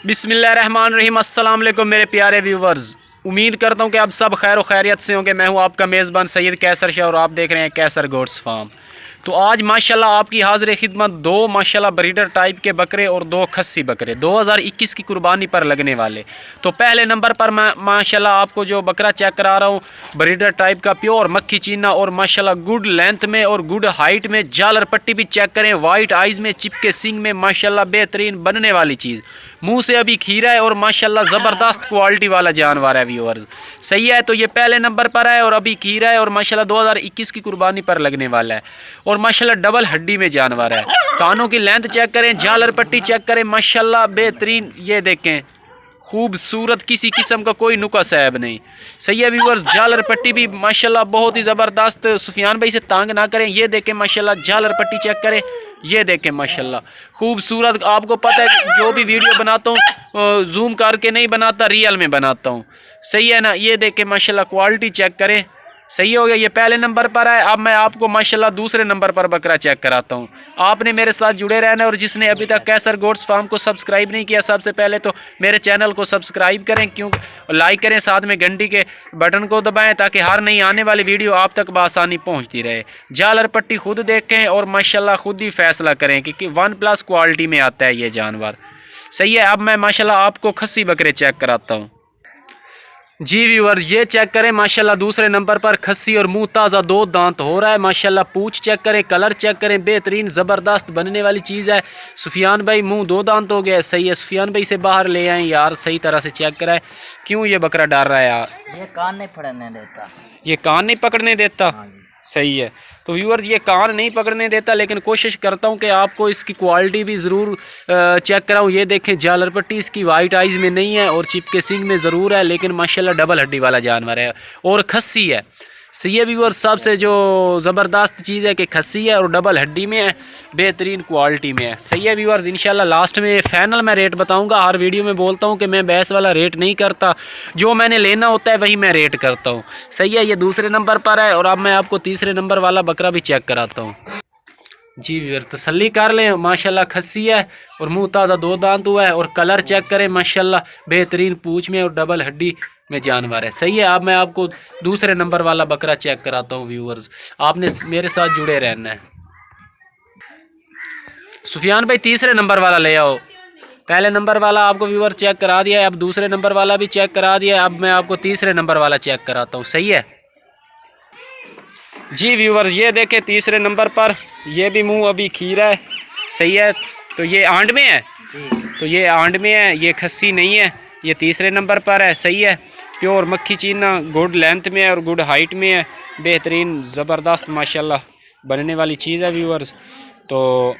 बिस्मिल्लाहिर्रहमानिर्रहीम। अस्सलाम वालेकुम मेरे प्यारे व्यूवर्स, उम्मीद करता हूँ कि आप सब खैर व खैरियत से होंगे। मैं हूँ आपका मेज़बान सैयद कैसर शाह और आप देख रहे हैं कैसर गोट्स फार्म। तो आज माशाल्लाह आपकी हाज़िर खिदमत दो माशाल्लाह ब्रीडर टाइप के बकरे और दो खस्सी बकरे 2021 की कुर्बानी पर लगने वाले। तो पहले नंबर पर मैं माशाल्लाह आपको जो बकरा चेक करा रहा हूँ ब्रीडर टाइप का प्योर मक्खी चीना और माशाल्लाह गुड लेंथ में और गुड हाइट में, जालर पट्टी भी चेक करें, वाइट आइज़ में, चिपके सिंग में माशाल्लाह बेहतरीन बनने वाली चीज़। मुंह से अभी खीरा है और माशाल्लाह ज़बरदस्त क्वालिटी वाला जानवर है व्यूअर्स, सही है। तो ये पहले नंबर पर है और अभी खीरा है और माशाल्लाह 2021 की कुर्बानी पर लगने वाला है और माशाल्लाह डबल हड्डी में जानवर है। कानों की लेंथ चेक करें, झालर पट्टी चेक करें, माशाल्लाह बेहतरीन। ये देखें खूबसूरत, किसी किस्म का कोई नुका साहब नहीं, सही है व्यूअर्स। झालर पट्टी भी माशाल्लाह बहुत ही ज़बरदस्त। सुफियान भाई से तांग ना करें। ये देखें माशाल्लाह झालर पट्टी चेक करें, ये देखें माशाल्लाह खूबसूरत। आपको पता है कि जो भी वीडियो बनाता हूँ जूम करके नहीं बनाता, रियल में बनाता हूँ, सही है ना। ये देखें माशाल्लाह क्वालिटी चेक करें, सही हो गया। ये पहले नंबर पर है। अब मैं आपको माशाल्लाह दूसरे नंबर पर बकरा चेक कराता हूँ। आपने मेरे साथ जुड़े रहना है और जिसने अभी तक कैसर गोट्स फार्म को सब्सक्राइब नहीं किया, सबसे पहले तो मेरे चैनल को सब्सक्राइब करें, क्यों लाइक करें, साथ में घंटी के बटन को दबाएं ताकि हर नई आने वाली वीडियो आप तक बआसानी पहुँचती रहे। झालर पट्टी खुद देखें और माशाल्लाह खुद ही फैसला करें कि 1+ क्वालिटी में आता है ये जानवर, सही है। अब मैं माशाल्लाह आपको खस्सी बकरे चेक कराता हूँ। जी व्यूअर, ये चेक करें माशाल्लाह दूसरे नंबर पर खस्सी और मुंह ताज़ा, 2 दांत हो रहा है माशाल्लाह। पूछ चेक करें, कलर चेक करें, बेहतरीन ज़बरदस्त बनने वाली चीज़ है। सुफियान भाई मुंह 2 दांत हो गया, सही है। सुफियान भाई से बाहर ले आए यार, सही तरह से चेक कराएं। क्यों ये बकरा डर रहा है यार? ये कान नहीं पकड़ने देता। ये कान नहीं पकड़ने देता, सही है। तो व्यूअर्स ये कान नहीं पकड़ने देता, लेकिन कोशिश करता हूँ कि आपको इसकी क्वालिटी भी ज़रूर चेक कराऊँ। ये देखें झालर पट्टी इसकी वाइट आइज़ में नहीं है और चिपके सिंग में ज़रूर है, लेकिन माशाल्लाह डबल हड्डी वाला जानवर है और खस्सी है, सही है व्यूअर्स। सबसे जो ज़बरदस्त चीज़ है कि खस्सी है और डबल हड्डी में है, बेहतरीन क्वालिटी में है, सही है व्यूअर्स। इंशाल्लाह लास्ट में फ़ाइनल मैं रेट बताऊंगा। हर वीडियो में बोलता हूं कि मैं बहस वाला रेट नहीं करता, जो मैंने लेना होता है वही मैं रेट करता हूं, सही है। ये दूसरे नंबर पर है और अब मैं आपको तीसरे नंबर वाला बकरा भी चेक कराता हूँ। जी व्यूअर तसल्ली कर लें, माशाल्लाह खस्सी है और मुँह ताज़ा, 2 दांत हुआ है और कलर चेक करें माशाल्लाह बेहतरीन पूँछ में और डबल हड्डी में जानवर है, सही है। अब मैं आपको दूसरे नंबर वाला बकरा चेक कराता हूँ व्यूअर्स, आपने मेरे साथ जुड़े रहना है। सुफियान भाई तीसरे नंबर वाला ले आओ। पहले नंबर वाला आपको व्यूअर चेक करा दिया है, अब दूसरे नंबर वाला भी चेक करा दिया है। अब मैं आपको तीसरे नंबर वाला चेक कराता हूँ, सही है। जी व्यूअर्स ये देखें तीसरे नंबर पर, ये भी मुंह अभी खीरा है, सही है। तो ये आंड में है, तो ये आंड में है, ये खस्सी नहीं है, ये तीसरे नंबर पर है, सही है। प्योर मक्खी चीना, गुड लेंथ में है और गुड हाइट में है, बेहतरीन ज़बरदस्त माशाल्लाह बनने वाली चीज़ है व्यूअर्स। तो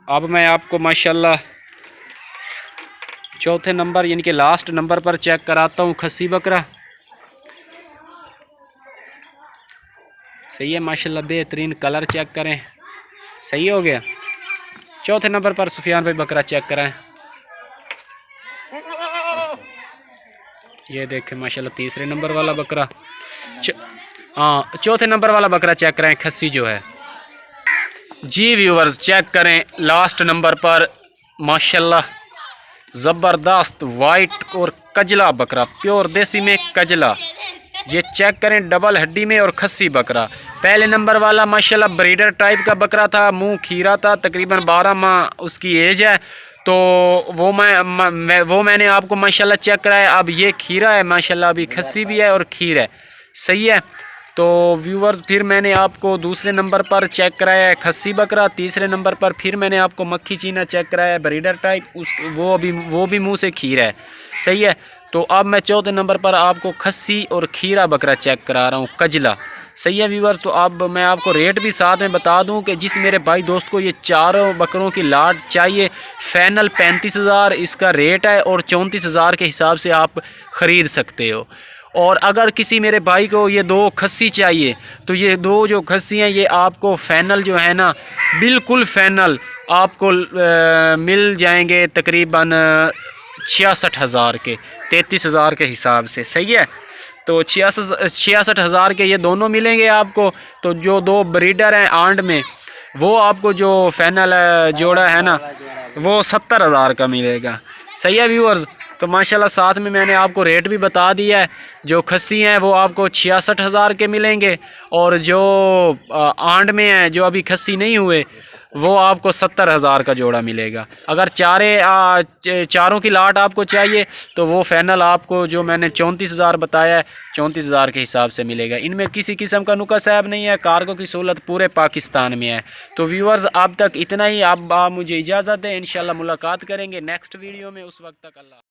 अब मैं आपको माशाल्लाह चौथे नंबर यानी कि लास्ट नंबर पर चेक कराता हूँ खस्सी बकरा, सही है माशाल्लाह बेहतरीन। कलर चेक करें, सही हो गया। चौथे नंबर पर सुफियान भाई बकरा चेक कराएं। ये देखें माशाल्लाह तीसरे नंबर वाला बकरा, हाँ चौथे नंबर वाला बकरा चेक कराएं, खस्सी जो है। जी व्यूअर्स चेक करें लास्ट नंबर पर माशाल्लाह ज़बरदस्त वाइट और कजला बकरा, प्योर देसी में कजला। ये चेक करें डबल हड्डी में और खस्सी बकरा। पहले नंबर वाला माशाल्लाह ब्रीडर टाइप का बकरा था, मुंह खीरा था, तकरीबन 12 माह उसकी एज है। तो वो मैंने आपको माशाल्लाह चेक कराया। अब ये खीरा है माशाल्लाह, अभी खस्सी भी है और खीर है, सही है। तो व्यूअर्स फिर मैंने आपको दूसरे नंबर पर चेक कराया है खस्सी बकरा, तीसरे नंबर पर फिर मैंने आपको मक्खी चीना चेक कराया है ब्रीडर टाइप, वो भी मुँह से खीर है, सही है। तो अब मैं चौथे नंबर पर आपको खस्सी और खीरा बकरा चेक करा रहा हूँ, कजला, सही है व्यूअर्स। तो अब मैं आपको रेट भी साथ में बता दूं कि जिस मेरे भाई दोस्त को ये चारों बकरों की लाट चाहिए, फाइनल 35,000 इसका रेट है और 34,000 के हिसाब से आप ख़रीद सकते हो। और अगर किसी मेरे भाई को ये 2 खस्सी चाहिए तो ये 2 जो खस्सी हैं ये आपको फ़ाइनल जो है ना, बिल्कुल फ़ाइनल आपको मिल जाएंगे तकरीबन 66,000 के, 33,000 के हिसाब से, सही है। तो 66,000 के ये दोनों मिलेंगे आपको। तो जो 2 ब्रीडर हैं आंड में वो आपको जो फाइनल जोड़ा है ना वो 70,000 का मिलेगा। सही है व्यूअर्स। तो माशाल्लाह साथ में मैंने आपको रेट भी बता दिया है। जो खस्सी हैं वो आपको 66,000 के मिलेंगे, और जो आंड में हैं, जो अभी खस्सी नहीं हुए, वो आपको 70,000 का जोड़ा मिलेगा। अगर चारों की लाट आपको चाहिए तो वो फाइनल आपको जो मैंने 34,000 बताया है, 34,000 के हिसाब से मिलेगा। इनमें किसी किस्म का नुक्स ऐब नहीं है, कार्गो की सहूलत पूरे पाकिस्तान में है। तो व्यूअर्स अब तक इतना ही। आप मुझे इजाज़त दें, इंशाल्लाह मुलाकात करेंगे नेक्स्ट वीडियो में। उस वक्त तक अल्लाह।